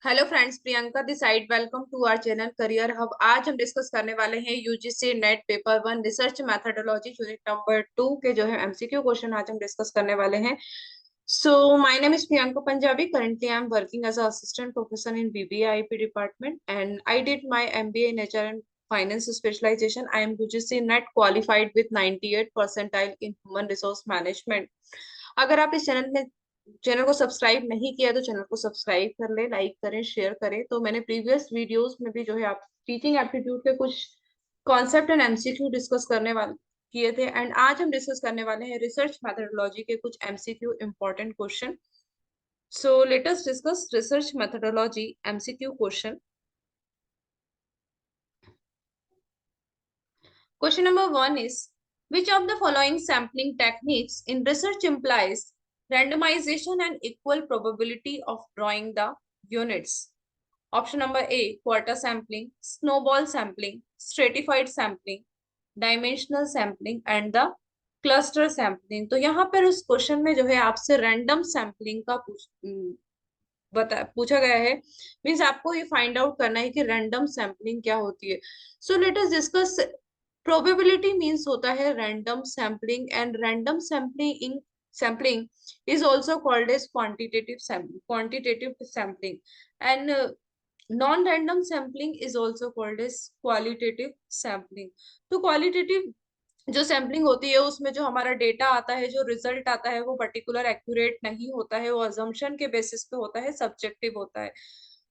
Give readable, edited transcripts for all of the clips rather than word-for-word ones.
Hello friends, Priyanka this side. Welcome to our channel career hub. आज हम discuss करने वाले हैं UGC NET paper 1 research methodology unit number 2 के जो है एमसीक्यू क्वेश्चन आज हम डिस्कस करने वाले हैं। So my name is Priyanka Punjabi. Currently I am working as assistant professor in BBA IP department and I did my MBA in HR and finance specialisation. I am UGC NET qualified with 98 percentile in human resource management. अगर आप इस channel को subscribe नहीं किया तो channel को subscribe कर ले, लाइक करें, शेयर करें। तो मैंने प्रीवियस वीडियोस में भी जो है आप टीचिंग एप्टीट्यूड के कुछ कॉन्सेप्ट एंड एमसीक्यू डिस्कस करने वाले किए थे एंड आज हम डिस्कस करने वाले हैं रिसर्च मेथोडोलॉजी के कुछ MCQ important question. So let us discuss research methodology MCQ question. Question number one is, which of the following sampling techniques in research implies randomization and equal probability of drawing the units? Option number A, quarter sampling, snowball sampling, stratified sampling, dimensional sampling and the cluster sampling। तो यहाँ पर उस question में जो है आपसे random sampling का पूछा गया है। मीन्स आपको ये फाइंड आउट करना है कि रैंडम सैम्पलिंग क्या होती है। So let us discuss. Probability means होता है random sampling and random sampling is also called as quantitative sampling and non random sampling is also called as qualitative sampling. तो qualitative जो सैम्पलिंग होती है उसमें जो हमारा डेटा आता है, जो रिजल्ट आता है वो पर्टिकुलर एक्यूरेट नहीं होता है, वो अजम्पशन के बेसिस पे होता है, सब्जेक्टिव होता है।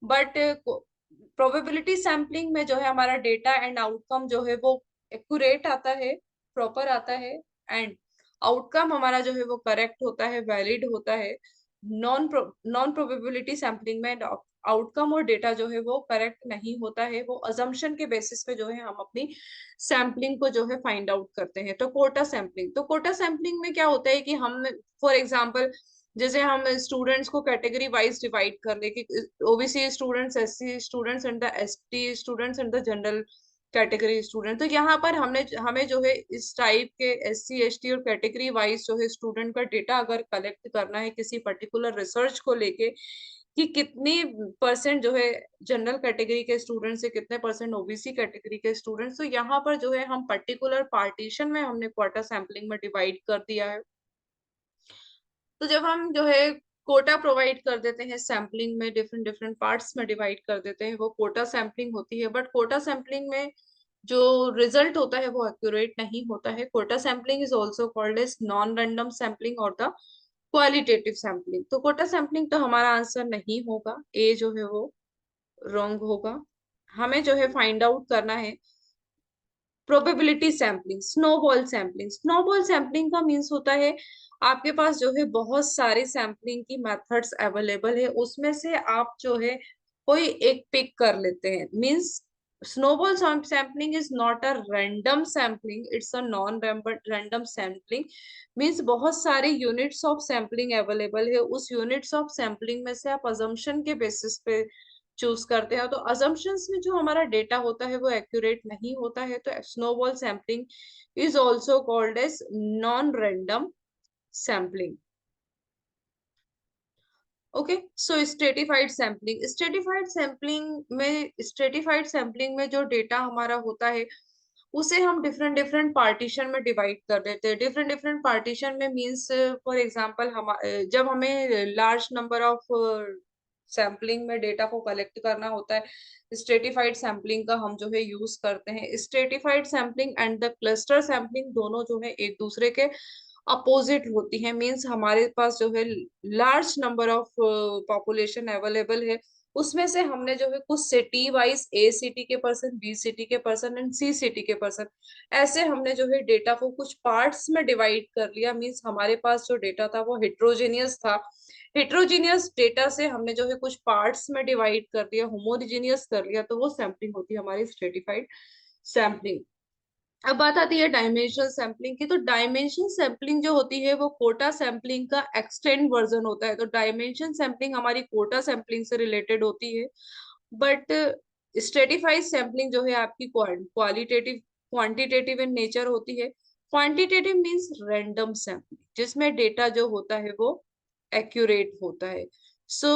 बट प्रोबेबिलिटी सैम्पलिंग में जो है हमारा डेटा एंड आउटकम जो है वो एक्यूरेट आता है, प्रॉपर आता है एंड आउटकम हमारा जो है वो करेक्ट होता है, वैलिड होता है। नॉन प्रोबेबिलिटी सैम्पलिंग में आउटकम और डेटा जो है वो करेक्ट नहीं होता है, वो अजम्पशन के बेसिस पे जो है हम अपनी सैम्पलिंग को जो है फाइंड आउट करते हैं। तो कोटा सैम्पलिंग में क्या होता है कि हम फॉर एग्जांपल जैसे हम स्टूडेंट्स को कैटेगरी वाइज डिवाइड कर ले कि OBC students, SC students and the ST students and the general category student. तो यहाँ पर हमने हमें जो है इस टाइप के एससी एसटी और कैटेगरी वाइज जो है स्टूडेंट का डेटा अगर कलेक्ट करना है किसी पर्टिकुलर रिसर्च को लेके कि कितनी परसेंट जो है जनरल कैटेगरी के स्टूडेंट्स है, कितने परसेंट ओबीसी कैटेगरी के स्टूडेंट्स, तो यहाँ पर जो है हम पर्टिकुलर पार्टीशन में हमने क्वार्टर सैम्पलिंग में डिवाइड कर दिया है। तो जब हम जो है कोटा प्रोवाइड कर देते हैं सैम्पलिंग में, डिफरेंट डिफरेंट पार्ट्स में डिवाइड कर देते हैं, वो कोटा सैम्पलिंग होती है। बट कोटा सैम्पलिंग में जो रिजल्ट होता है वो एक्यूरेट नहीं होता है। Quota sampling is also called as non random sampling और द क्वालिटेटिव सैम्पलिंग। तो कोटा सैम्पलिंग तो हमारा आंसर नहीं होगा, ए जो है वो रॉन्ग होगा। हमें जो है फाइंड आउट करना है प्रोबेबिलिटी सैम्पलिंग, स्नोबॉल सैम्पलिंग का मीन्स होता है आपके पास जो है बहुत सारे सैम्पलिंग की मेथड्स अवेलेबल है, उसमें से आप जो है कोई एक पिक कर लेते हैं। Means snowball sampling is not a random sampling, it's a non random sampling. Means बहुत सारे यूनिट्स ऑफ सैम्पलिंग अवेलेबल है, उस यूनिट्स ऑफ सैम्पलिंग में से आप अजम्पशन के बेसिस पे चूज करते हैं। तो अजम्पशंस में जो हमारा डेटा होता है वो एक्यूरेट नहीं होता है। तो snowball sampling is also called as non random sampling. Okay, so stratified sampling में जो डेटा हमारा होता है उसे हम डिफरेंट डिफरेंट पार्टीशन में डिवाइड कर देते हैं। डिफरेंट डिफरेंट पार्टीशन में मींस फॉर एग्जांपल हम जब हमें लार्ज नंबर ऑफ सैम्पलिंग में डेटा को कलेक्ट करना होता है, स्ट्रेटिफाइड सैम्पलिंग का हम जो है यूज करते हैं। Stratified sampling and the cluster sampling दोनों जो है एक दूसरे के अपोजिट होती है। मींस हमारे पास जो है large number of population available है, उसमें से हमने जो है कुछ सिटी वाइज ए सिटी के पर्सन, बी सिटी के पर्सन एंड सी सिटी के पर्सन, ऐसे हमने जो है डेटा को कुछ पार्ट्स में डिवाइड कर लिया। मींस हमारे पास जो डेटा था वो हेट्रोजेनियस था। हेट्रोजीनियस डेटा से हमने जो है कुछ पार्ट्स में डिवाइड कर दिया, होमोजेनियस कर लिया, तो वो सैम्पलिंग होती है हमारी स्ट्रेटिफाइड सैम्पलिंग। अब बात आती है डायमेंशनल सैम्पलिंग की। तो डायमेंशन सैम्पलिंग जो होती है वो कोटा सैम्पलिंग का एक्सटेंड वर्जन होता है। तो डायमेंशन सैम्पलिंग हमारी कोटा सैम्पलिंग से रिलेटेड होती है। बट स्ट्रेटिफाइड सैम्पलिंग जो है आपकी क्वालिटेटिव क्वांटिटेटिव इन नेचर होती है। क्वांटिटेटिव मींस रैंडम सैम्पलिंग जिसमें डेटा जो होता है वो एक्यूरेट होता है। So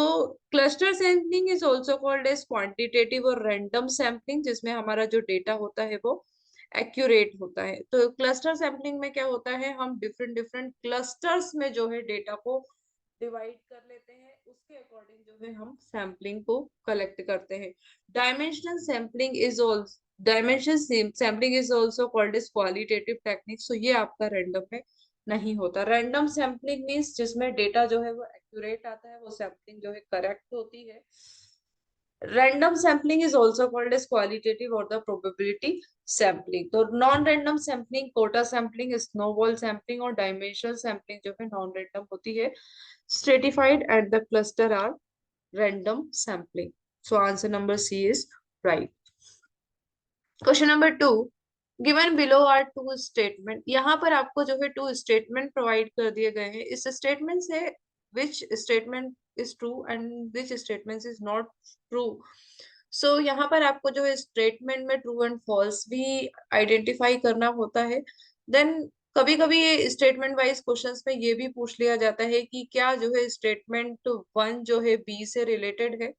cluster sampling is also called as quantitative और रैंडम सैम्पलिंग, जिसमें हमारा जो डेटा होता है वो एक्यूरेट होता है। तो क्लस्टर सैम्पलिंग में क्या होता है, हम डिफरेंट डिफरेंट क्लस्टर्स में जो है डेटा को डिवाइड कर लेते हैं, उसके अकॉर्डिंग जो है हम सैम्पलिंग को कलेक्ट करते हैं। Dimensional sampling is also dimension sampling is also called as qualitative technique. So ये आपका रैंडम है, नहीं होता। रैंडम सैम्पलिंग मीन्स जिसमें डेटा जो है वो एक्यूरेट आता है, वो सैम्पलिंग जो है करेक्ट होती है। Random sampling is also called as qualitative और द प्रोबेबिलिटी सैम्पलिंग। तो non random sampling, quota sampling, snowball sampling और डायमेंशनल सैम्पलिंग जो है नॉन रैंडम होती है। Stratified and the cluster are random sampling. So answer number C is right. Question number 2, given below are two statement. यहाँ पर आपको जो है टू स्टेटमेंट प्रोवाइड कर दिए गए हैं। इस स्टेटमेंट से which statement is true and which statement is not true. So यहाँ पर आपको जो है स्टेटमेंट में ट्रू एंड फॉल्स भी आइडेंटिफाई करना होता है। देन कभी कभी ये स्टेटमेंट वाइज क्वेश्चंस में ये भी पूछ लिया जाता है कि क्या जो है स्टेटमेंट 1 जो है बी से रिलेटेड है।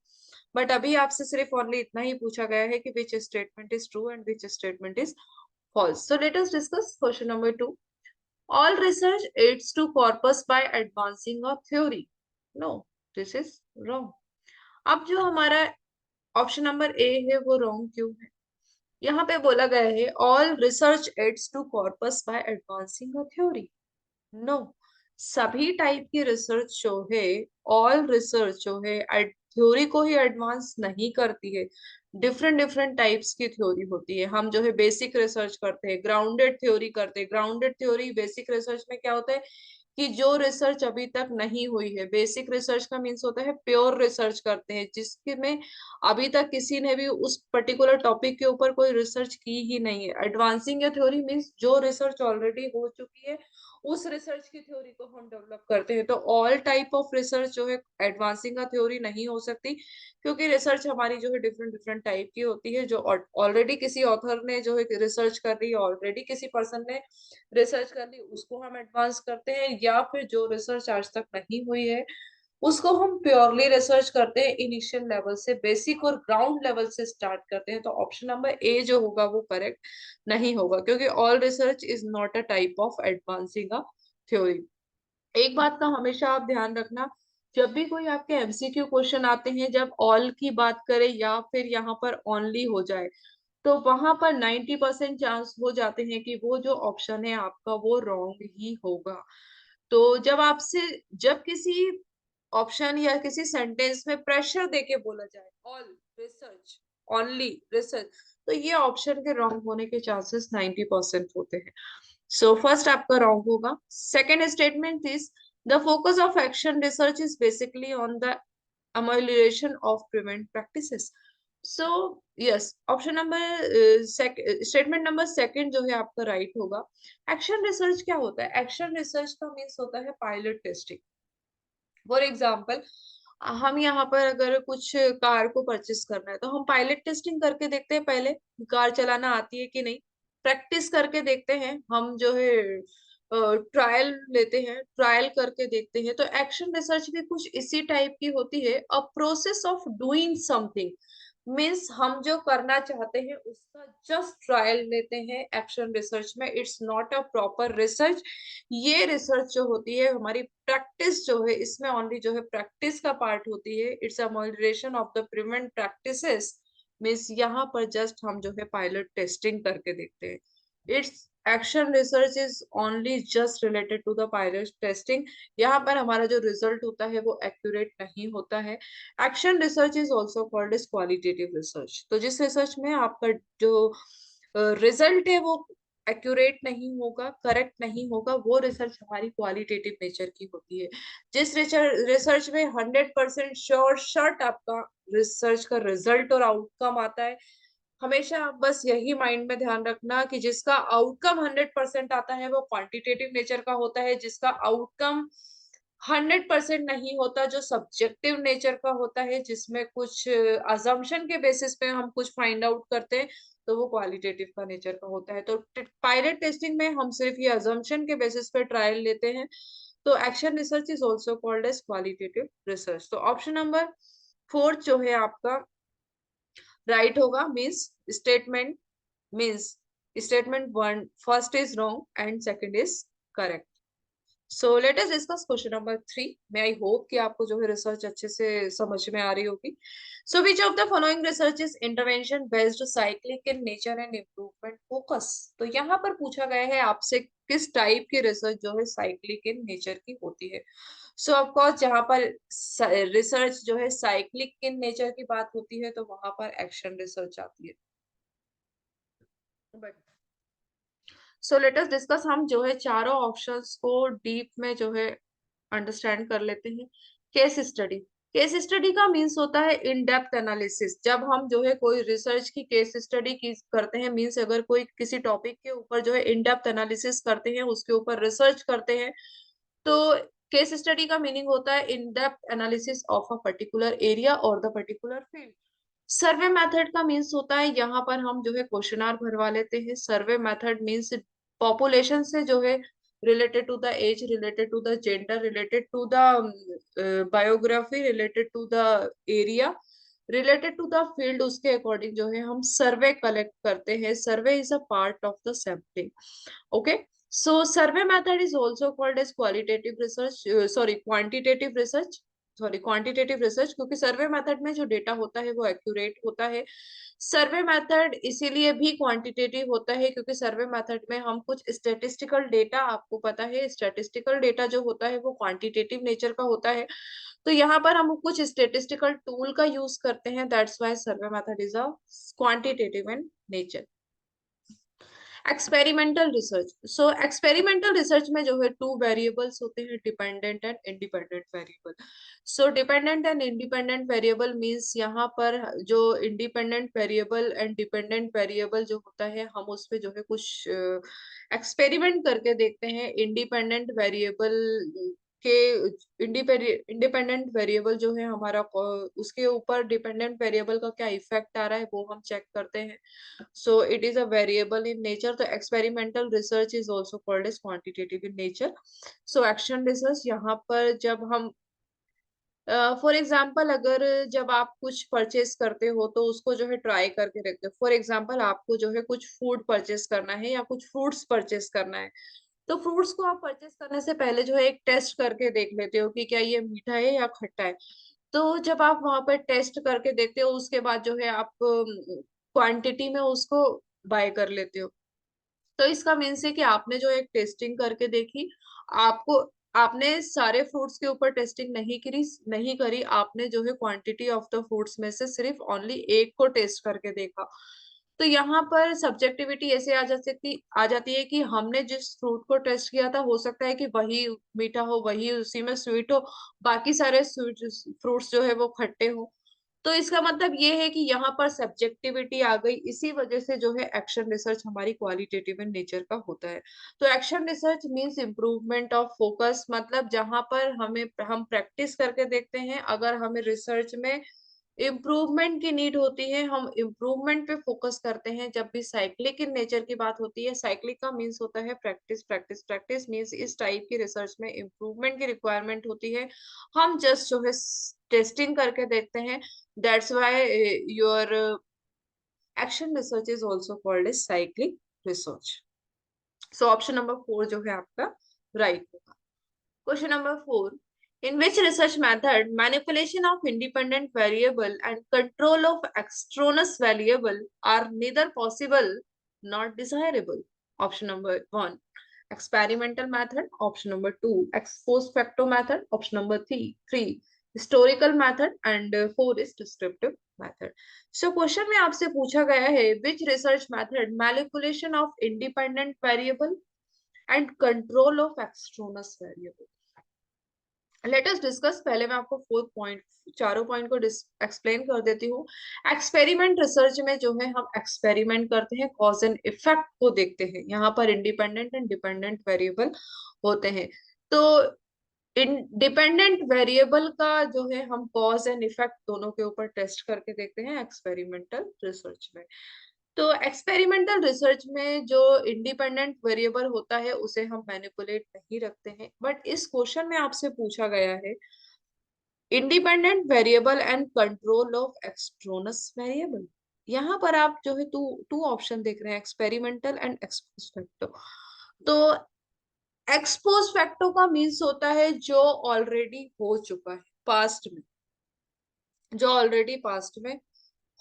बट अभी आपसे सिर्फ ओनली इतना ही पूछा गया है कि which statement is true and which statement is false. So let us discuss question number 2। All research adds to corpus by advancing a theory. No, this is wrong. अब जो हमारा ऑप्शन नंबर ए है वो wrong क्यों है? यहाँ पे बोला गया है all research adds to corpus by advancing a theory. No, सभी टाइप की रिसर्च जो है, ऑल रिसर्च जो है थ्योरी को ही एडवांस नहीं करती है। डिफरेंट डिफरेंट टाइप्स की थ्योरी होती है। हम जो है बेसिक रिसर्च करते हैं, ग्राउंडेड थ्योरी करते हैं। ग्राउंडेड थ्योरी बेसिक रिसर्च में क्या होता है कि जो रिसर्च अभी तक नहीं हुई है, बेसिक रिसर्च का मीन्स होता है प्योर रिसर्च करते हैं जिसके में अभी तक किसी ने भी उस पर्टिकुलर टॉपिक के ऊपर कोई रिसर्च की ही नहीं है। एडवांसिंग ए थ्योरी मीन्स जो रिसर्च ऑलरेडी हो चुकी है उस रिसर्च की थ्योरी को हम डेवलप करते हैं। तो ऑल टाइप ऑफ रिसर्च जो है एडवांसिंग का थ्योरी नहीं हो सकती, क्योंकि रिसर्च हमारी जो है डिफरेंट डिफरेंट टाइप की होती है। जो ऑलरेडी किसी ऑथर ने जो है रिसर्च कर ली, ऑलरेडी किसी पर्सन ने रिसर्च कर ली, उसको हम एडवांस करते हैं। या फिर जो रिसर्च आज तक नहीं हुई है उसको हम प्योरली रिसर्च करते हैं, इनिशियल लेवल से, बेसिक और ग्राउंड लेवल से स्टार्ट करते हैं। तो ऑप्शन नंबर ए जो होगा वो करेक्ट नहीं होगा, क्योंकि all research is not a type of advancing a theory. एक बात का हमेशा आप ध्यान रखना, जब भी कोई आपके एमसीक्यू क्वेश्चन आते हैं, जब ऑल की बात करें या फिर यहाँ पर ओनली हो जाए, तो वहां पर 90% चांस हो जाते हैं कि वो जो ऑप्शन है आपका वो रॉन्ग ही होगा। तो जब किसी ऑप्शन या किसी सेंटेंस में प्रेशर देके बोला जाए ऑल रिसर्च, ओनली रिसर्च, तो ये ऑप्शन के रॉन्ग होने के चांसेस 90% होते हैं। सो फर्स्ट आपका रॉन्ग होगा। Second statement is the focus of action research is basically on the amelioration of prevent practices. So yes, option number statement number second जो है आपका राइट होगा। एक्शन रिसर्च क्या होता है? एक्शन रिसर्च का मीन्स होता है पायलट टेस्टिंग। फॉर एग्जाम्पल, हम यहाँ पर अगर कुछ कार को परचेस करना है तो हम पायलट टेस्टिंग करके देखते हैं पहले कार चलाना आती है कि नहीं, प्रैक्टिस करके देखते हैं। हम जो है ट्रायल लेते हैं, ट्रायल करके देखते हैं। तो एक्शन रिसर्च भी कुछ इसी टाइप की होती है। A process of doing something means हम जो करना चाहते हैं उसका जस्ट ट्रायल लेते हैं एक्शन रिसर्च में। It's not a proper research. ये रिसर्च जो होती है हमारी प्रैक्टिस जो है, इसमें ओनली जो है प्रैक्टिस का पार्ट होती है। It's a moderation of the prevent practices means यहाँ पर जस्ट हम जो है पायलट टेस्टिंग करके देखते हैं। It's action research is only just related to the pilot testing. यहाँ पर हमारा जो रिजल्ट होता है वो एक्यूरेट नहीं होता है। Action research is also called as qualitative research. तो जिस रिसर्च में आपका जो रिजल्ट है वो एक्यूरेट नहीं होगा, करेक्ट नहीं होगा, वो रिसर्च हमारी क्वालिटेटिव नेचर की होती है। जिस रिसर्च में 100% श्योर शर्ट आपका रिसर्च का रिजल्ट और आउटकम आता है, हमेशा आप बस यही माइंड में ध्यान रखना कि जिसका आउटकम 100% आता है वो क्वांटिटेटिव नेचर का होता है। जिसका आउटकम 100% नहीं होता, जो सब्जेक्टिव नेचर का होता है, जिसमें कुछ अजम्पशन के बेसिस पे हम कुछ फाइंड आउट करते हैं, तो वो क्वालिटेटिव का नेचर का होता है। तो पायलट टेस्टिंग में हम सिर्फ ये अजम्पशन के बेसिस पे ट्रायल लेते हैं। तो action research is also called as qualitative research. तो ऑप्शन नंबर 4 जो है आपका राइट होगा, statement means statement one first is wrong and second is correct. So let us discuss question number 3। मैं आई होप कि आपको जो है रिसर्च अच्छे से समझ में आ रही होगी। So which of the following research is intervention based cyclic in nature and improvement focus. तो यहाँ पर पूछा गया है आपसे किस टाइप की रिसर्च जो है साइक्लिक इन नेचर की होती है। सो ऑफ कोर्स जहाँ पर रिसर्च जो है साइक्लिक इन नेचर की बात होती है तो वहां पर एक्शन रिसर्च आती है। But so let us discuss, हम जो है चारों ऑप्शंस को डीप में जो है अंडरस्टैंड कर लेते हैं। केस स्टडी, केस स्टडी का मीन्स होता है इन डेप्थ एनालिसिस। जब हम जो है कोई रिसर्च की केस स्टडी की करते हैं, मीन्स अगर कोई किसी टॉपिक के ऊपर जो है इन डेप्थ एनालिसिस करते हैं, उसके ऊपर रिसर्च करते हैं, तो केस स्टडी का मीनिंग होता है in depth analysis of a particular area और the particular field. Survey method का मीन्स होता है यहाँ पर हम जो है क्वेश्चनार भरवा लेते हैं। सर्वे मेथड मीन्स पॉपुलेशन से जो है related to the age, related to the gender, related to the biography, related to the area, related to the field, उसके अकॉर्डिंग जो है हम सर्वे कलेक्ट करते हैं। Survey is a part of the sampling. Okay, so survey method is also called as qualitative research, sorry quantitative research, sorry quantitative research, क्योंकि survey method में जो data होता है वो एक्यूरेट होता है। सर्वे मेथड इसीलिए भी क्वांटिटेटिव होता है क्योंकि सर्वे मेथड में हम कुछ स्टैटिस्टिकल डेटा, आपको पता है स्टैटिस्टिकल डेटा जो होता है वो क्वांटिटेटिव नेचर का होता है, तो यहाँ पर हम कुछ स्टैटिस्टिकल टूल का यूज करते हैं। That's why survey method is a quantitative in nature. Experimental research, so experimental research में जो है टू वेरिएबल्स होते हैं, dependent and independent variable. So dependent and independent variable means यहाँ पर जो independent variable and dependent variable जो होता है, हम उस पे जो है कुछ एक्सपेरिमेंट करके देखते हैं। इंडिपेंडेंट वेरिएबल के इंडिपेंडेंट वेरिएबल जो है हमारा उसके ऊपर डिपेंडेंट वेरिएबल का क्या इफेक्ट आ रहा है वो हम चेक करते हैं। So it is a variable in nature. The experimental research is also called as quantitative in nature. So action research यहाँ पर जब हम फॉर एग्जाम्पल अगर जब आप कुछ परचेस करते हो तो उसको जो है ट्राई करके रखते हो। फॉर एग्जाम्पल आपको जो है कुछ फूड परचेस करना है या कुछ फ्रूट्स परचेस करना है, तो फ्रूट्स को आप परचेस करने से पहले जो है एक टेस्ट करके देख लेते हो कि क्या ये मीठा है या खट्टा है। तो जब आप वहां पर टेस्ट करके देखते हो उसके बाद जो है आप क्वांटिटी में उसको बाय कर लेते हो। तो इसका मीन्स है कि आपने जो एक टेस्टिंग करके देखी, आपको आपने सारे फ्रूट्स के ऊपर टेस्टिंग नहीं करी, आपने जो है क्वांटिटी ऑफ द फ्रूट्स में से सिर्फ ओनली एक को टेस्ट करके देखा। तो यहाँ पर सब्जेक्टिविटी ऐसे आ जाती है कि हमने जिस फ्रूट को टेस्ट किया था हो सकता है कि वही मीठा हो, वही उसी में स्वीट हो, बाकी सारे स्वीट फ्रूट्स जो है वो खट्टे हो। तो इसका मतलब ये है कि यहाँ पर सब्जेक्टिविटी आ गई, इसी वजह से जो है एक्शन रिसर्च हमारी क्वालिटेटिव इन नेचर का होता है। तो action research means improvement of focus, मतलब जहां पर हम प्रैक्टिस करके देखते हैं, अगर हमें रिसर्च में इम्प्रूवमेंट की नीड होती है, हम इम्प्रूवमेंट पे फोकस करते हैं। जब भी साइक्लिक इन नेचर की बात होती है, साइक्लिक का मीन्स होता है प्रैक्टिस, प्रैक्टिस, प्रैक्टिस मीन्स इस टाइप की रिसर्च में इम्प्रूवमेंट की रिक्वायरमेंट होती है, हम जस्ट जो है टेस्टिंग करके देखते हैं। That's why your action research is also called as cyclic research. So option number 4 जो है आपका राइट होगा। Question number 4. In which research method manipulation of independent variable and control of extraneous variable are neither possible nor desirable? Option number 1. Experimental method. Option number 2. Ex post facto method. Option number 3. Historical method. And 4 is descriptive method. So question में आपसे पूछा गया है which research method manipulation of independent variable and control of extraneous variable. Late us discuss, पहले मैं आपको 4 point, चारों point को एक्सप्लेन कर देती हूँ। एक्सपेरिमेंट रिसर्च में जो है हम एक्सपेरिमेंट करते हैं, कॉज एंड इफेक्ट को देखते हैं। यहाँ पर इंडिपेंडेंट एंड डिपेंडेंट वेरिएबल होते हैं। तो इंडिपेंडेंट वेरिएबल का जो है हम कॉज एंड इफेक्ट दोनों के ऊपर टेस्ट करके देखते हैं एक्सपेरिमेंटल रिसर्च में। तो एक्सपेरिमेंटल रिसर्च में जो इंडिपेंडेंट वेरिएबल होता है उसे हम मैनिपुलेट नहीं रखते हैं, बट इस क्वेश्चन में आपसे पूछा गया है independent variable and control of extraneous variable. यहाँ पर आप जो है टू टू ऑप्शन देख रहे हैं, एक्सपेरिमेंटल एंड एक्सपोज फैक्टो। तो एक्सपोज फैक्टो का मीन्स होता है जो ऑलरेडी हो चुका है पास्ट में, जो ऑलरेडी पास्ट में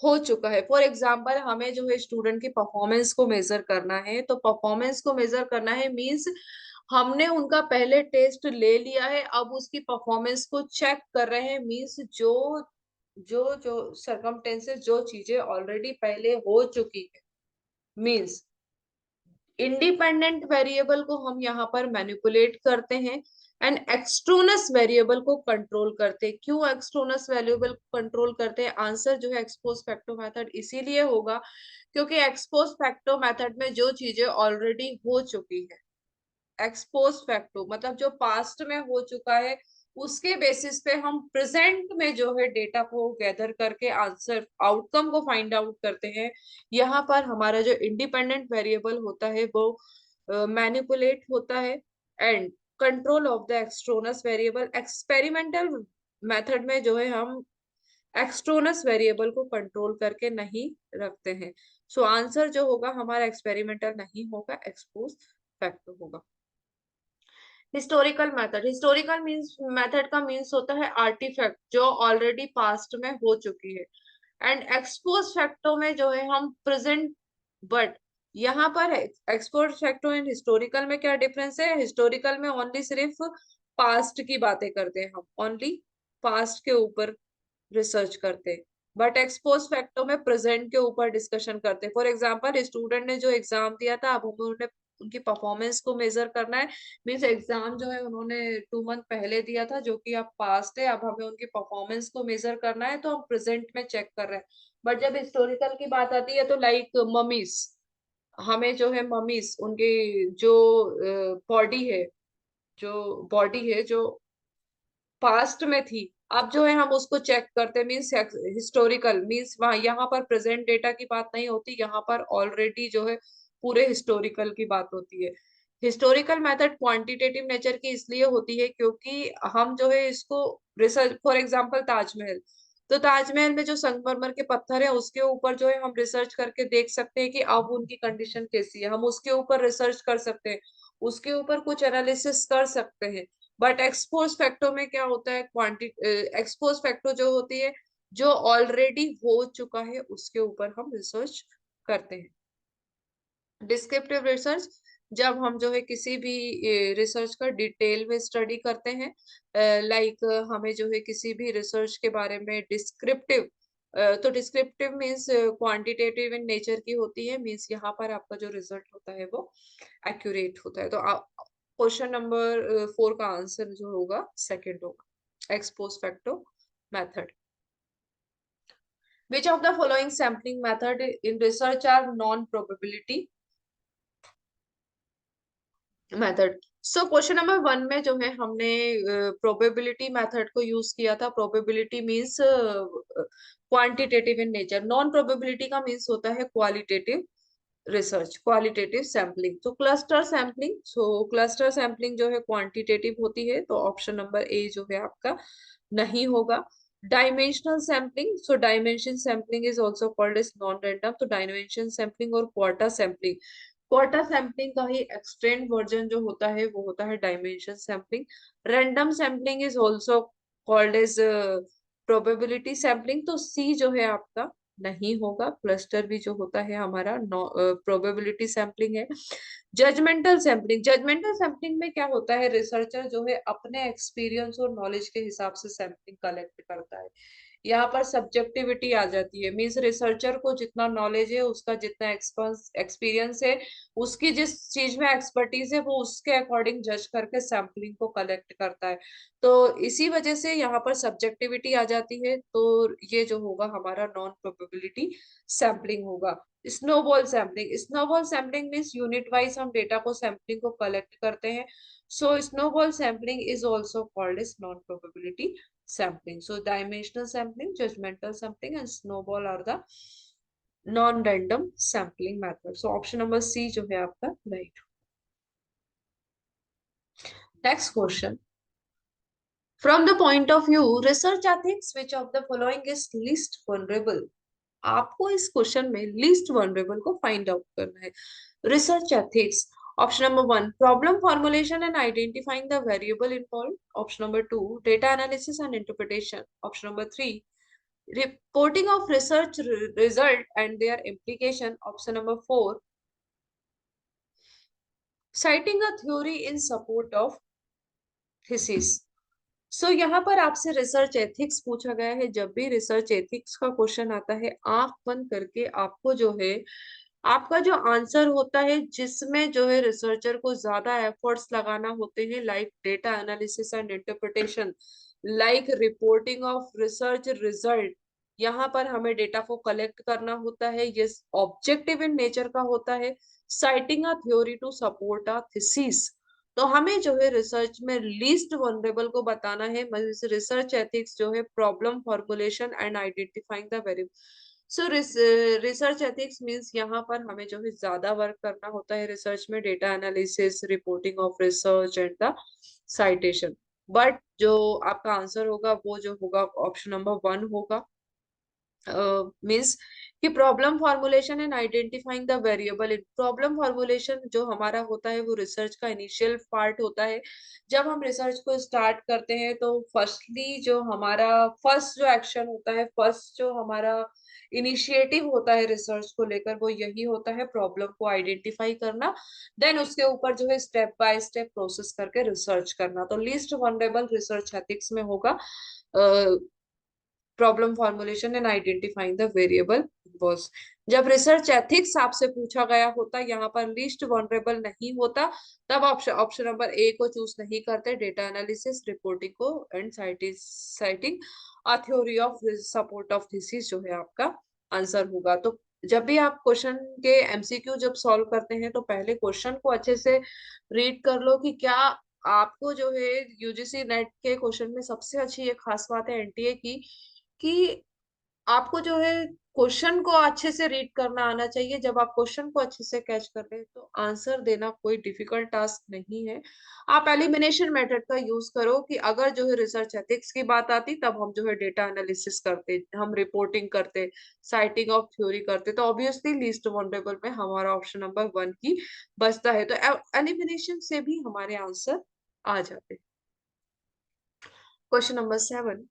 हो चुका है। फॉर एग्जाम्पल हमें जो है स्टूडेंट की परफॉर्मेंस को मेजर करना है, तो परफॉर्मेंस को मेजर करना है मींस हमने उनका पहले टेस्ट ले लिया है, अब उसकी परफॉर्मेंस को चेक कर रहे हैं, मींस जो जो जो सरकमटेंसेस, जो चीजें ऑलरेडी पहले हो चुकी है, मींस इंडिपेंडेंट वेरिएबल को हम यहाँ पर मैनिपुलेट करते हैं एंड एक्सट्रोनस वेरिएबल को कंट्रोल करते हैं। क्यों एक्सट्रोनस वेरिएबल को कंट्रोल करते हैं? आंसर जो है एक्सपोज फैक्टो मेथड इसीलिए होगा क्योंकि एक्सपोज फैक्टो मेथड में जो चीजें ऑलरेडी हो चुकी है, एक्सपोज फैक्टो मतलब जो पास्ट में हो चुका है, उसके बेसिस पे हम प्रेजेंट में जो है डेटा को गैदर करके आंसर आउटकम को फाइंड आउट करते हैं। यहाँ पर हमारा जो इंडिपेंडेंट वेरिएबल होता है वो मैनिपुलेट होता है and control of the extraneous variable. Experimental method में जो है हम एक्सट्रोनस वेरिएबल को कंट्रोल करके नहीं रखते हैं। सो आंसर जो होगा हमारा एक्सपेरिमेंटल नहीं होगा, एक्सपोज फैक्टो होगा। Historical method, historical means method का मींस होता है आर्टिफैक्ट जो ऑलरेडी पास्ट में हो चुकी है एंड एक्सपोज फैक्टो में जो है हम प्रेजेंट, बट यहाँ पर एक्सपोज फैक्टो एंड हिस्टोरिकल में क्या डिफरेंस है? हिस्टोरिकल में ओनली सिर्फ पास्ट की बातें करते हैं, हम ओनली पास्ट के ऊपर रिसर्च करते हैं, बट एक्सपोज फैक्टो में प्रेजेंट के ऊपर डिस्कशन करते हैं। फॉर एग्जांपल स्टूडेंट ने जो एग्जाम दिया था, अब उन्होंने उनकी परफॉर्मेंस को मेजर करना है, मीन्स एग्जाम जो है उन्होंने 2 मंथ पहले दिया था जो कि अब पास्ट है, अब हमें उनकी परफॉर्मेंस को मेजर करना है, तो हम प्रेजेंट में चेक कर रहे हैं। बट जब हिस्टोरिकल की बात आती है तो लाइक ममीज, हमें जो है ममीज उनकी जो बॉडी है, जो बॉडी है जो पास्ट में थी, अब जो है हम उसको चेक करते हैं, मीन्स हिस्टोरिकल मीन्स वहां यहाँ पर प्रेजेंट डेटा की बात नहीं होती, यहाँ पर ऑलरेडी जो है पूरे हिस्टोरिकल की बात होती है। हिस्टोरिकल मेथड क्वांटिटेटिव नेचर की इसलिए होती है क्योंकि हम जो है इसको रिसर्च, फॉर एग्जांपल ताजमहल, तो ताजमहल में जो संगमरमर के पत्थर है उसके ऊपर जो है हम रिसर्च करके देख सकते हैं कि अब उनकी कंडीशन कैसी है, हम उसके ऊपर रिसर्च कर सकते हैं, उसके ऊपर कुछ एनालिसिस कर सकते हैं। बट एक्सपोज फैक्टो में क्या होता है, क्वांटिटी एक्सपोज फैक्टो जो होती है जो ऑलरेडी हो चुका है उसके ऊपर हम रिसर्च करते हैं। डिस्क्रिप्टिव रिसर्च, जब हम जो है किसी भी रिसर्च का डिटेल में स्टडी करते हैं, लाइक हमें जो है किसी भी रिसर्च के बारे में डिस्क्रिप्टिव, तो descriptive means quantitative in nature की होती है, मीन्स यहाँ पर आपका जो रिजल्ट होता है वो एक्यूरेट होता है। तो क्वेश्चन नंबर 4 का आंसर जो होगा सेकंड होगा, expose facto method. Which of the following sampling method in research are non-probability method? So question number 1 में जो है हमने प्रोबेबिलिटी मेथड को यूज किया था। Probability means quantitative in nature, non probability का मींस होता है क्वालिटेटिव रिसर्च, क्वालिटेटिव सैम्पलिंग। तो क्लस्टर सैम्पलिंग, सो क्लस्टर सैम्पलिंग जो है क्वांटिटेटिव होती है, तो ऑप्शन नंबर ए जो है आपका नहीं होगा। Dimensional sampling, so dimension sampling is also called as non random, तो डायमेंशन सैम्पलिंग और क्वार्टर सैम्पलिंग, क्वार्टर सैम्पलिंग का ही एक्सटेंड वर्जन जो होता है वो होता है dimension sampling. Random sampling is also called as probability sampling, तो सी जो है आपका नहीं होगा। क्लस्टर भी जो होता है हमारा प्रोबेबिलिटी सैम्पलिंग है। जजमेंटल सैम्पलिंग, जजमेंटल सैम्पलिंग में क्या होता है, रिसर्चर जो है अपने एक्सपीरियंस और नॉलेज के हिसाब से सैम्पलिंग कलेक्ट करता है। यहाँ पर सब्जेक्टिविटी आ जाती है, मीन्स रिसर्चर को जितना नॉलेज है, उसका जितना एक्सपीरियंस है, उसकी जिस चीज में एक्सपर्टीज है, वो उसके अकॉर्डिंग जज करके सैम्पलिंग को कलेक्ट करता है। तो इसी वजह से यहाँ पर सब्जेक्टिविटी आ जाती है, तो ये जो होगा हमारा नॉन प्रोबेबिलिटी सैम्पलिंग होगा। Snowball sampling, snowball sampling means unit wise हम डेटा को सैम्पलिंग को कलेक्ट करते हैं, so snowball sampling is also called as non probability sampling. So dimensional sampling, judgmental sampling and snowball are the non random sampling method. So option number C जो है आपका right. Next question, from the point of view research ethics which of the following is least vulnerable. आपको इस question में least vulnerable को find out करना है। Research ethics, option number one problem formulation and identifying the variable involve, option number two data analysis and interpretation, option number three reporting of research result and their implication, option number four citing a theory in support of thesis। सो यहाँ पर आपसे research ethics पूछा गया है। जब भी research ethics का question आता है, आंख बंद करके आपको जो है आपका जो आंसर होता है, जिसमें जो है रिसर्चर को ज्यादा एफर्ट्स लगाना होते हैं, like data analysis and interpretation, like reporting of research result. यहाँ पर हमें डेटा को कलेक्ट करना होता है, ये ऑब्जेक्टिव इन नेचर का होता है। Citing a theory to support a thesis, तो हमें जो है रिसर्च में लीस्ट वनरेबल को बताना है। रिसर्च एथिक्स जो है problem formulation and identifying the variable. So research ethics means यहाँ पर हमें जो है ज्यादा वर्क करना होता है रिसर्च में, data analysis, reporting of research and the citation. But जो आपका आंसर होगा वो जो होगा ऑप्शन नंबर वन होगा। मीन्स कि problem formulation and identifying the variable in problem formulation जो हमारा होता है वो रिसर्च का इनिशियल पार्ट होता है। जब हम रिसर्च को स्टार्ट करते हैं तो फर्स्टली जो हमारा फर्स्ट जो एक्शन होता है, फर्स्ट जो हमारा इनिशिएटिव होता है रिसर्च को लेकर, वो यही होता है प्रॉब्लम को आइडेंटिफाई करना, देन उसके ऊपर जो है स्टेप बाय स्टेप प्रोसेस करके रिसर्च करना। तो लीस्ट वनरेबल रिसर्च एथिक्स में होगा problem formulation and identifying the variable was. जब रिसर्च एथिक्स आपसे पूछा गया होता, यहाँ पर लीस्ट वनरेबल नहीं होता, तब ऑप्शन ऑप्शन नंबर ए को चूज नहीं करते, डेटा एनालिसिस, रिपोर्टिंग को and citing a theory of support of thesis जो है आपका आंसर होगा। तो जब भी आप क्वेश्चन के एमसीक्यू जब सॉल्व करते हैं तो पहले क्वेश्चन को अच्छे से रीड कर लो कि क्या आपको जो है यूजीसी नेट के क्वेश्चन में सबसे अच्छी ये खास बात है एनटीए की कि आपको जो है क्वेश्चन को अच्छे से रीड करना आना चाहिए। जब आप क्वेश्चन को अच्छे से कैच कर रहे हैं तो आंसर देना कोई डिफिकल्ट टास्क नहीं है। आप एलिमिनेशन मेथड का यूज करो कि अगर जो है रिसर्च एथिक्स की बात आती तब हम जो है डेटा एनालिसिस करते, हम रिपोर्टिंग करते, साइटिंग ऑफ थ्योरी करते, तो ऑब्वियसली लीस्ट वनरेबल में हमारा ऑप्शन नंबर वन ही बचता है। तो एलिमिनेशन से भी हमारे आंसर आ जाते। क्वेश्चन नंबर सेवन,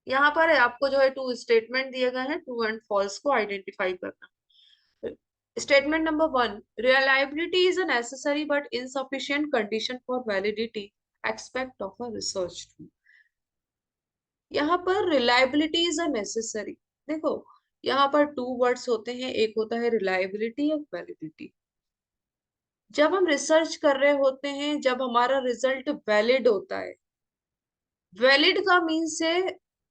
यहाँ पर आपको जो है टू स्टेटमेंट दिए गए हैं, ट्रू एंड फॉल्स को आइडेंटिफाई करना। Statement number one, reliability is a necessary but insufficient condition for validity expect of a research. यहाँ पर रिलायबिलिटी इज अ नेसेसरी, देखो यहाँ पर टू वर्ड्स होते हैं, एक होता है रिलायबिलिटी, एक वैलिडिटी। जब हम रिसर्च कर रहे होते हैं, जब हमारा रिजल्ट वैलिड होता है, वैलिड का मीन से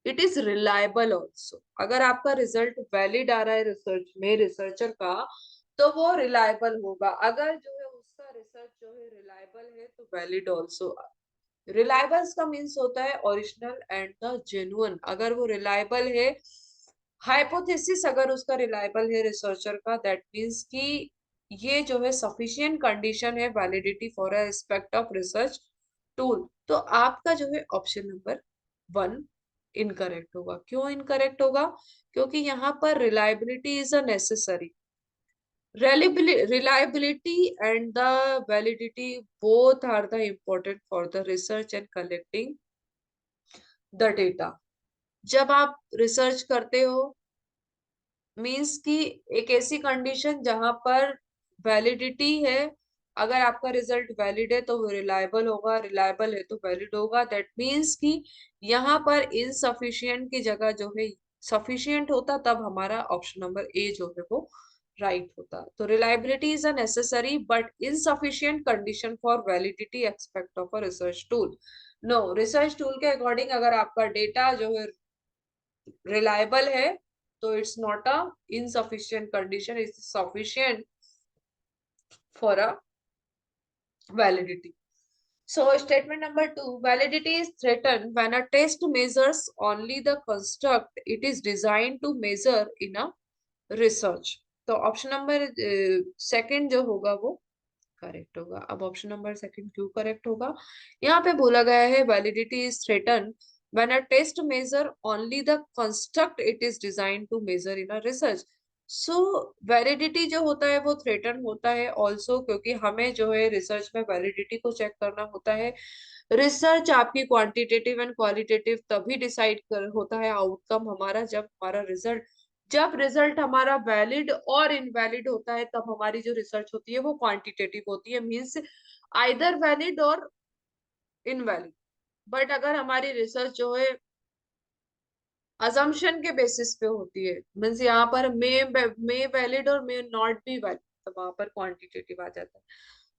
इट इज रिलायबल ऑल्सो। अगर आपका रिजल्ट वैलिड आ रहा है रिसर्च में रिसर्चर का, तो वो रिलायबल होगा। अगर जो है उसका रिसर्च जो है रिलायबल है तो वैलिड ऑल्सो। रिलायबल का मीन्स होता है ओरिजिनल एंड द जेन्युइन। अगर वो रिलायबल है, हाइपोथेसिस अगर उसका रिलायबल है रिसर्चर का, दैट मीन्स कि ये जो है सफिशिएंट कंडीशन है validity for aspect of research tool. तो आपका जो है ऑप्शन नंबर वन इनकरेक्ट होगा। क्यों इनकरेक्ट होगा? क्योंकि यहाँ पर reliability is a necessary. Reliability and the validity both are the important for the research and collecting the data। जब आप रिसर्च करते हो मीन्स कि एक ऐसी कंडीशन जहां पर वैलिडिटी है, अगर आपका रिजल्ट वैलिड है तो वो रिलायबल होगा, रिलायबल है तो वैलिड होगा। दैट मीन्स कि यहाँ पर इनसफिशिएंट की जगह जो है सफिशिएंट होता, तब हमारा ऑप्शन नंबर ए जो है वो राइट होता। तो reliability is a necessary but insufficient condition for validity expect of a research tool. No, research tool के अकॉर्डिंग अगर आपका डेटा जो है रिलायबल है तो it's not a insufficient condition, it's sufficient for a validity। So statement number two, validity is threatened when a test measures only the construct it is designed to measure in a research। तो option number second जो होगा वो correct होगा। अब option number second क्यों correct होगा? यहाँ पे बोला गया है validity is threaten when a test measure only the construct it is design to measure in a research. So validity जो होता है वो थ्रेटन होता है ऑल्सो, क्योंकि हमें जो है रिसर्च में वैलिडिटी को चेक करना होता है। रिसर्च आपकी क्वांटिटेटिव एंड क्वालिटेटिव तभी डिसाइड कर होता है आउटकम हमारा, जब रिजल्ट हमारा वैलिड और इनवैलिड होता है, तब हमारी जो रिसर्च होती है वो क्वांटिटेटिव होती है, मींस आइदर वैलिड और इनवैलिड। बट अगर हमारी रिसर्च जो है अजम्पशन के बेसिस पे होती है, मीन्स यहाँ पर मे वैलिड और मे नॉट बी वैलिड, तो वहां पर क्वांटिटेटिव आ जाता है।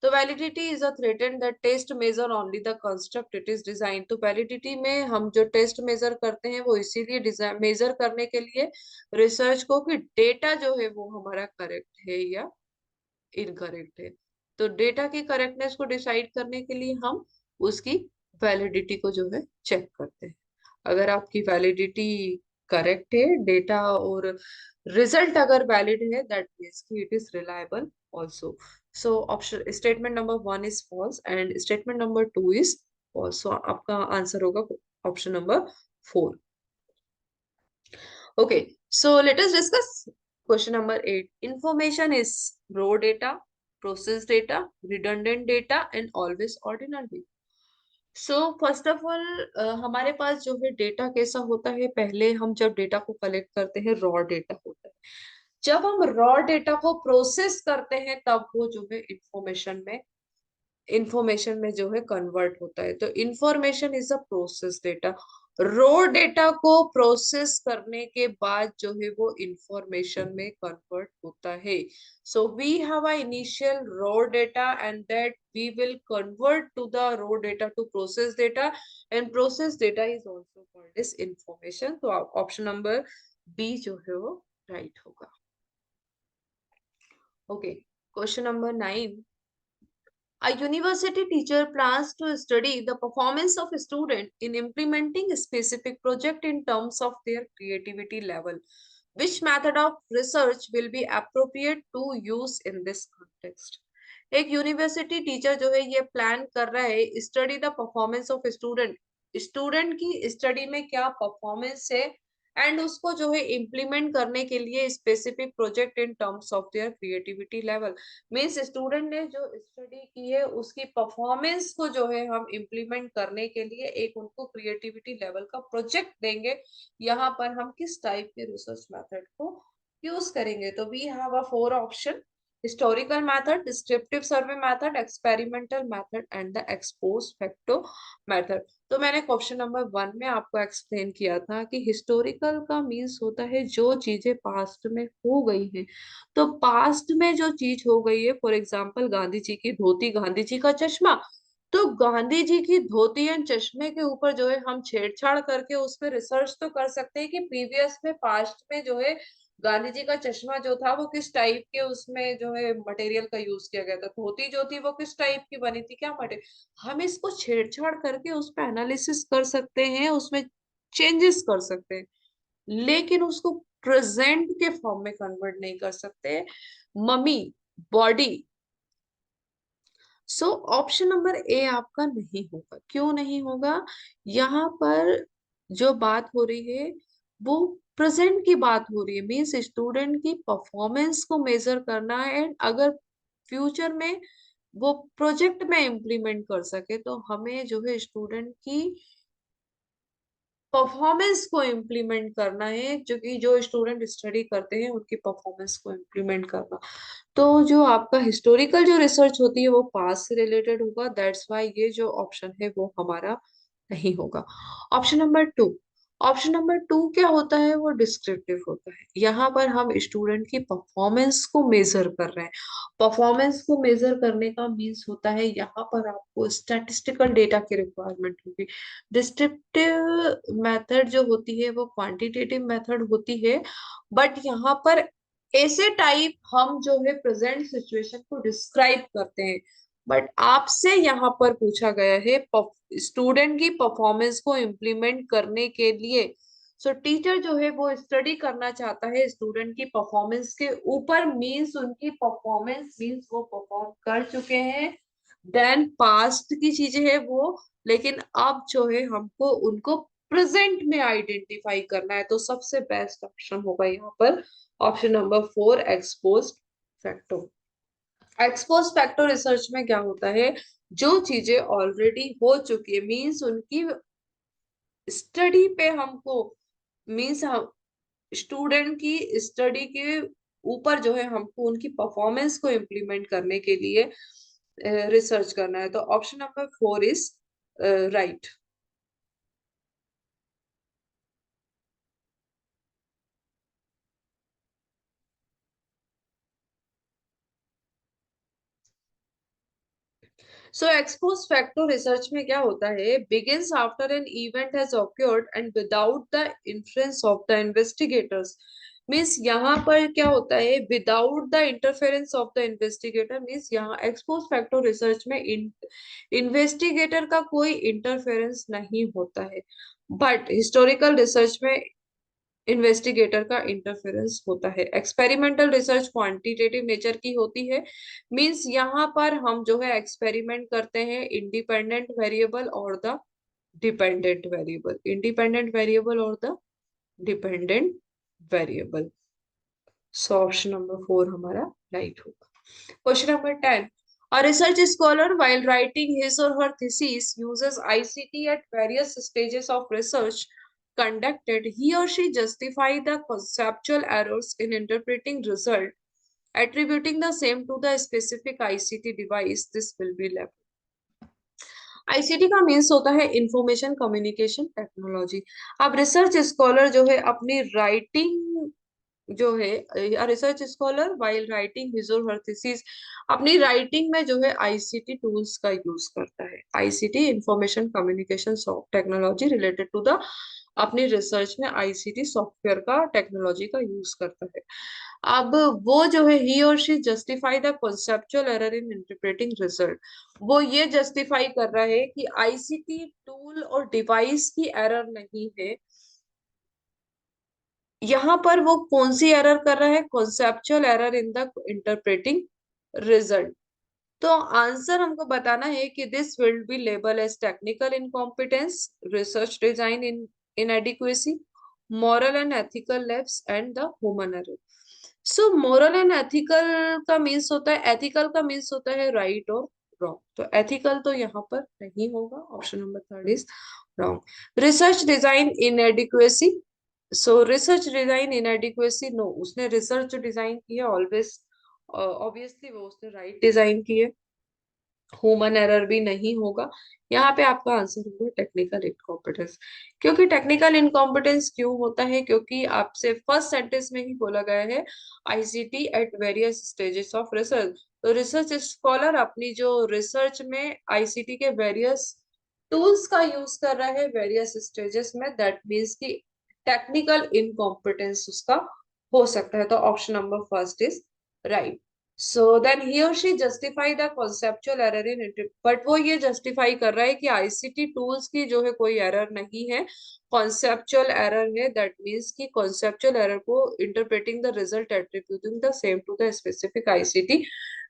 तो validity is a threaten that test measure only the construct it is design. तो वैलिडिटी में हम जो टेस्ट मेजर करते हैं वो इसीलिए डिजाइन मेजर करने के लिए रिसर्च को, कि डेटा जो है वो हमारा करेक्ट है या इनकरेक्ट है। तो डेटा की करेक्टनेस को डिसाइड करने के लिए हम उसकी वैलिडिटी को जो है चेक करते हैं। अगर आपकी वैलिडिटी करेक्ट है डेटा और रिजल्ट अगर वैलिड है, दैट मीन्स कि it is reliable also. So option statement number 1 is false and statement number 2 is false. So आपका आंसर होगा option number 4। Okay, so let us discuss question number 8. Information is raw data, processed data, redundant data, and always ordinal data. So first of all हमारे पास जो है data कैसा होता है, पहले हम जब डेटा को कलेक्ट करते हैं रॉ डेटा होता है। जब हम रॉ डेटा को प्रोसेस करते हैं तब वो जो है इंफॉर्मेशन में जो है कन्वर्ट होता है। तो information is a process data. Raw data को प्रोसेस करने के बाद जो है वो इंफॉर्मेशन में कन्वर्ट होता है। So we have a initial raw data and that we will convert to the raw data to process data, and process data is also called as information. तो ऑप्शन नंबर बी जो है वो right होगा। Okay, question number 9। A university teacher plans to study the performance of a student in implementing a specific project in terms of their creativity level. Which method of research will be appropriate to use in this context? एक university teacher जो है ये plan कर रहा है study the performance of student, student की study में क्या परफॉर्मेंस है, एंड उसको जो है इम्प्लीमेंट करने के लिए specific project in terms of their creativity level. Means student ने जो स्टडी की है उसकी परफॉर्मेंस को जो है हम इम्प्लीमेंट करने के लिए एक उनको क्रिएटिविटी लेवल का प्रोजेक्ट देंगे। यहाँ पर हम किस टाइप के रिसर्च मेथड को यूज करेंगे? तो we have a 4 option: historical method, descriptive survey method, experimental method and the ex post facto method। तो मैंने क्वेश्चन नंबर 1 में आपको एक्सप्लेन किया था कि हिस्टोरिकल का मीन्स होता है जो चीजें पास्ट में हो गई हैं। तो पास्ट में जो चीज हो गई है, फॉर एग्जांपल गांधी जी की धोती, गांधी जी का चश्मा, तो गांधी जी की धोती एंड चश्मे के ऊपर जो है हम छेड़छाड़ करके उस पर रिसर्च तो कर सकते हैं कि प्रीवियस में पास्ट में जो है गांधी जी का चश्मा जो था वो किस टाइप के उसमें जो है मटेरियल का यूज किया गया था, धोती जो थी वो किस टाइप की बनी थी, क्या मटेरियल, हम इसको छेड़छाड़ करके उस पर एनालिसिस कर सकते हैं, उसमें चेंजेस कर सकते हैं, लेकिन उसको प्रेजेंट के फॉर्म में कन्वर्ट नहीं कर सकते। Mummy, body. So option number A आपका नहीं होगा। क्यों नहीं होगा? यहाँ पर जो बात हो रही है वो प्रेजेंट की बात हो रही है, मीन्स स्टूडेंट की परफॉर्मेंस को मेजर करना है, एंड अगर फ्यूचर में वो प्रोजेक्ट में इम्प्लीमेंट कर सके तो हमें जो है स्टूडेंट की परफॉर्मेंस को इम्प्लीमेंट करना है, जो कि जो स्टूडेंट स्टडी करते हैं उनकी परफॉर्मेंस को इम्प्लीमेंट करना। तो जो आपका हिस्टोरिकल जो रिसर्च होती है वो पास से रिलेटेड होगा, दैट्स वाई ये जो ऑप्शन है वो हमारा नहीं होगा। Option number 2। ऑप्शन नंबर 2 क्या होता है? वो डिस्क्रिप्टिव होता है। यहाँ पर हम स्टूडेंट की परफॉर्मेंस को मेजर कर रहे हैं। परफॉर्मेंस को मेजर करने का मीन्स होता है यहाँ पर आपको स्टैटिस्टिकल डेटा की रिक्वायरमेंट होगी। डिस्क्रिप्टिव मेथड जो होती है वो क्वांटिटेटिव मेथड होती है, बट यहाँ पर ऐसे टाइप हम जो है प्रेजेंट सिचुएशन को डिस्क्राइब करते हैं। बट आपसे यहाँ पर पूछा गया है स्टूडेंट की परफॉर्मेंस को इम्प्लीमेंट करने के लिए सो टीचर जो है वो स्टडी करना चाहता है स्टूडेंट की परफॉर्मेंस के ऊपर, मीन्स उनकी परफॉर्मेंस मीन्स वो परफॉर्म कर चुके हैं, देन पास्ट की चीजें है वो, लेकिन अब जो है हमको उनको प्रेजेंट में आइडेंटिफाई करना है। तो सबसे बेस्ट ऑप्शन होगा यहाँ पर option number 4, expose factor. Expose facto research में क्या होता है, जो चीजें ऑलरेडी हो चुकी है, मीन्स उनकी स्टडी पे हमको, मीन्स हम स्टूडेंट की स्टडी के ऊपर जो है हमको उनकी परफॉर्मेंस को इम्प्लीमेंट करने के लिए रिसर्च करना है। तो option number 4 is right. So ex post facto research में क्या होता है, begins after an event has occurred and without the influence of the investigators. Means यहाँ पर क्या होता है, without the interference of the investigator, means यहाँ एक्सपोज फैक्टर रिसर्च में इन्वेस्टिगेटर का कोई इंटरफेरेंस नहीं होता है, बट हिस्टोरिकल रिसर्च में इन्वेस्टिगेटर का इंटरफेरेंस होता है। एक्सपेरिमेंटल रिसर्च क्वांटिटेटिव नेचर की होती है, मींस यहाँ पर हम जो है एक्सपेरिमेंट करते हैं इंडिपेंडेंट वेरिएबल और the dependent variable, independent variable और the dependent variable. So option number 4 हमारा राइट होगा। Question number 10, a research scholar while writing his or her thesis uses ICT at various stages of research conducted. He or she justify the conceptual errors in interpreting result, attributing the same to the specific ICT device. This will be left. ICT का means होता है information communication technology. अब research scholar जो है अपनी writing जो है, research scholar while writing his और हर थीसिस, अपनी राइटिंग में जो है आईसीटी टूल्स का यूज करता है। ICT information communication technology related to the, अपनी रिसर्च में आईसीटी सॉफ्टवेयर का टेक्नोलॉजी का यूज करता है। अब वो जो है ही और she justify the conceptual error in interpreting result, वो ये जस्टिफाई कर रहा है कि आईसीटी टूल और डिवाइस की एरर नहीं है, यहाँ पर वो कौन सी एरर कर रहा है, conceptual error in the interpreting result. तो आंसर हमको बताना है कि this will be label as technical incompetence, research design in inadequacy, moral and ethical lapse and the human error. So moral and ethical का means होता है, ethical का means होता है राइट और रॉन्ग, तो एथिकल तो यहाँ पर नहीं होगा, option number 3 is wrong. Research design inadequacy, so research design inadequacy, no, उसने रिसर्च जो डिजाइन की है ऑलवेज ऑब्वियसली वो उसने राइट डिजाइन की है, ह्यूमन एरर भी नहीं होगा। यहाँ पे आपका आंसर होगा टेक्निकल इनकॉम्पिटेंस। क्योंकि टेक्निकल इनकॉम्पिटेंस क्यों होता है, क्योंकि आपसे फर्स्ट सेंटेंस में ही बोला गया है ICT at various stages of research, तो रिसर्च स्कॉलर अपनी जो रिसर्च में आईसीटी के वेरियस टूल्स का यूज कर रहा है वेरियस स्टेजेस में, दैट मीन्स कि टेक्निकल इनकॉम्पिटेंस उसका हो सकता है। तो option number first is right. So then he और she justify the conceptual error in, but वो ये जस्टिफाई कर रहा है कि आईसीटी टूल्स की जो है कोई एरर नहीं है, कॉन्सेप्चुअल एरर है, दैट मीन्स कि कॉन्सेप्चुअल एरर को interpreting the result attributing the same to the specific ICT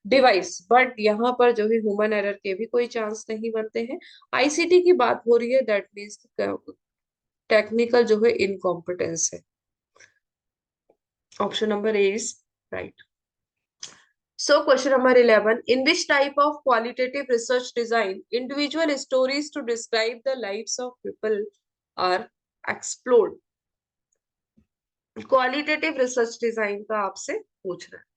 device, but यहाँ पर जो है ह्यूमन एरर के भी कोई चांस नहीं बनते हैं। आईसीटी की बात हो रही है, दैट मीन्स टेक्निकल जो है इनकॉम्पिटेंस है। Option number A is right. So question number 11, in which type of qualitative research design individual stories to describe the lives of people are explored? Qualitative research design का आपसे पूछ रहा है,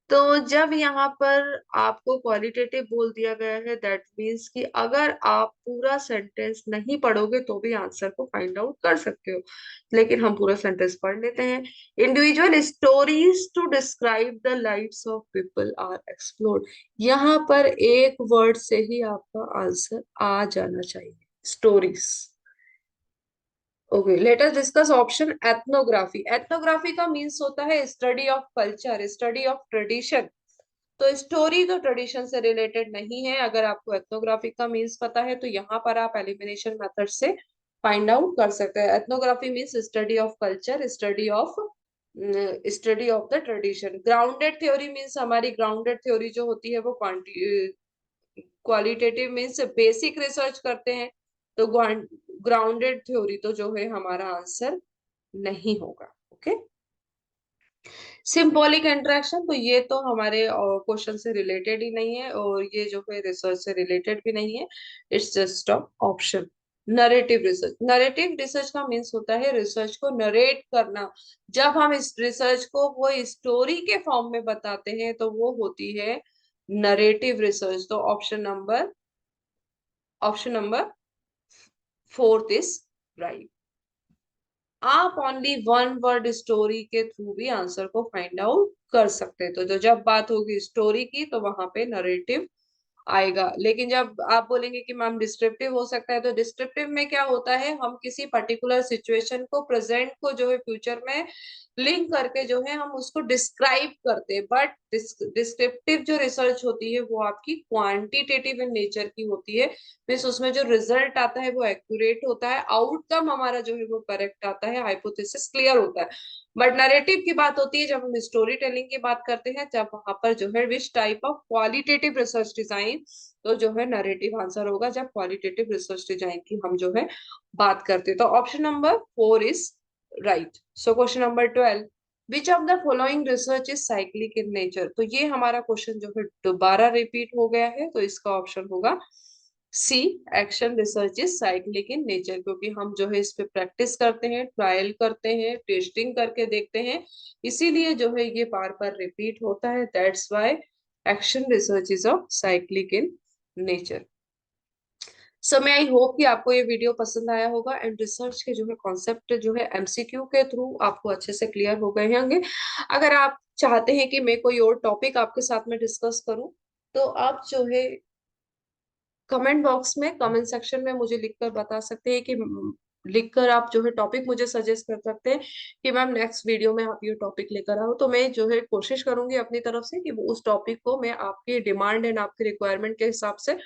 तो जब यहाँ पर आपको क्वालिटेटिव बोल दिया गया है, दैट मीन्स कि अगर आप पूरा सेंटेंस नहीं पढ़ोगे तो भी आंसर को फाइंड आउट कर सकते हो, लेकिन हम पूरा सेंटेंस पढ़ लेते हैं। Individual stories to describe the lives of people are explored, यहाँ पर एक वर्ड से ही आपका आंसर आ जाना चाहिए, stories. Okay, late us discuss option ethnography. Ethnography का मीन्स होता है study of culture, study of tradition, तो स्टोरी तो ट्रेडिशन से रिलेटेड नहीं है। अगर आपको एथनोग्राफी का मीन्स पता है तो यहाँ पर आप एलिमिनेशन मेथड से फाइंड आउट कर सकते हैं। Ethnography means study of culture, study of the tradition. Grounded theory means हमारी ग्राउंडेड थ्योरी जो होती है वो क्वालिटेटिव मीन्स बेसिक रिसर्च करते हैं, तो ग्राउंडेड थ्योरी तो जो है हमारा आंसर नहीं होगा। ओके, सिंबॉलिक इंटरेक्शन, तो ये तो हमारे क्वेश्चन से रिलेटेड ही नहीं है और ये जो है रिसर्च से रिलेटेड भी नहीं है, it's just option. Narrative research, narrative research का मीन्स होता है रिसर्च को नरेट करना। जब हम इस रिसर्च को वो स्टोरी के फॉर्म में बताते हैं तो वो होती है नरेटिव रिसर्च। तो option number fourth is right. आप ओनली वन वर्ड स्टोरी के थ्रू भी आंसर को फाइंड आउट कर सकते हैं। तो जब बात होगी स्टोरी की तो वहां पे नरेटिव आएगा। लेकिन जब आप बोलेंगे कि मैम डिस्क्रिप्टिव हो सकता है, तो डिस्क्रिप्टिव में क्या होता है, हम किसी पर्टिकुलर सिचुएशन को, प्रेजेंट को जो है फ्यूचर में लिंक करके जो है हम उसको डिस्क्राइब करते हैं। बट डिस्क्रिप्टिव जो रिसर्च होती है वो आपकी क्वांटिटेटिव इन नेचर की होती है, मीन्स उसमें जो रिजल्ट आता है वो एक्यूरेट होता है, आउटकम हमारा जो है वो करेक्ट आता है, हाइपोथेसिस क्लियर होता है। बट नरेटिव की बात होती है जब हम स्टोरी टेलिंग की बात करते हैं, जब वहां पर जो है which type of qualitative research design, तो जो है नरेटिव आंसर होगा जब क्वालिटेटिव रिसर्च डिजाइन की हम जो है बात करते हैं। तो option number four is right. So question number 12, which of the following research is cyclic in nature. तो ये हमारा क्वेश्चन जो है दोबारा रिपीट हो गया है, तो इसका ऑप्शन होगा C, action research is cyclic in nature, क्योंकि हम जो है इस पे प्रैक्टिस करते हैं, ट्रायल करते हैं, टेस्टिंग करके देखते हैं, इसीलिए जो है ये बार बार रिपीट होता है। That's why action research is of cyclic in nature. So मैं आई होप कि आपको ये वीडियो पसंद आया होगा एंड रिसर्च के जो है कॉन्सेप्ट जो है एमसीक्यू के थ्रू आपको अच्छे से क्लियर हो गए होंगे। अगर आप चाहते हैं कि मैं कोई और टॉपिक आपके साथ में डिस्कस करूं, तो आप जो है कमेंट बॉक्स में, कमेंट सेक्शन में मुझे लिखकर बता सकते हैं कि लिखकर आप जो है टॉपिक मुझे सजेस्ट कर सकते हैं कि मैम नेक्स्ट वीडियो में आप ये टॉपिक लेकर आओ। तो मैं जो है कोशिश करूंगी अपनी तरफ से कि वो उस टॉपिक को मैं आपकी डिमांड एंड आपकी रिक्वायरमेंट के हिसाब से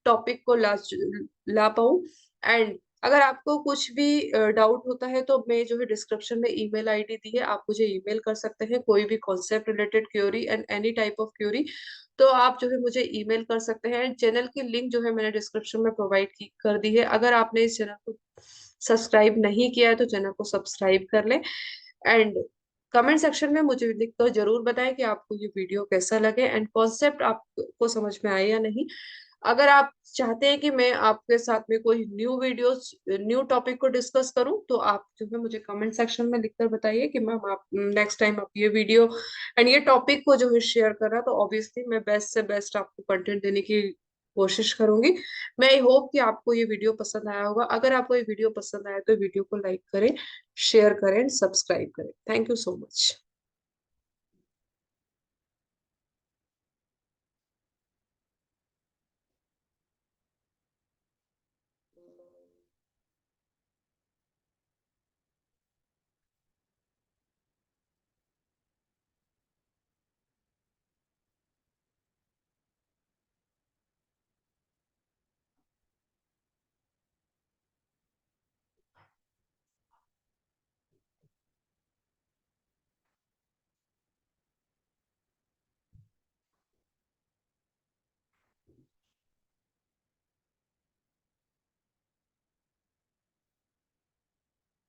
टॉपिक को ला पाऊँ। एंड अगर आपको कुछ भी डाउट होता है तो मैं जो है डिस्क्रिप्शन में ईमेल आईडी दी है, आप मुझे ईमेल कर सकते हैं, कोई भी concept related query and any type of query, तो आप जो है मुझे ईमेल कर सकते हैं। चैनल की लिंक जो है मैंने डिस्क्रिप्शन में प्रोवाइड कर दी है। अगर आपने इस चैनल को सब्सक्राइब नहीं किया है तो चैनल को सब्सक्राइब कर लें। एंड कमेंट सेक्शन में मुझे लिख कर जरूर बताएं कि आपको ये वीडियो कैसा लगे एंड कॉन्सेप्ट आपको समझ में आए या नहीं। अगर आप चाहते हैं कि मैं आपके साथ में कोई न्यू टॉपिक को डिस्कस करूं, तो आप जो है मुझे कमेंट सेक्शन में लिखकर बताइए कि मैम आप नेक्स्ट टाइम आप ये वीडियो एंड ये टॉपिक को जो है शेयर कर रहा, तो ऑब्वियसली मैं बेस्ट से बेस्ट आपको कंटेंट देने की कोशिश करूंगी। मैं आई होप कि आपको ये वीडियो पसंद आया होगा। अगर आपको ये वीडियो पसंद आया तो वीडियो को लाइक करें, शेयर करें, सब्सक्राइब करें। Thank you so much.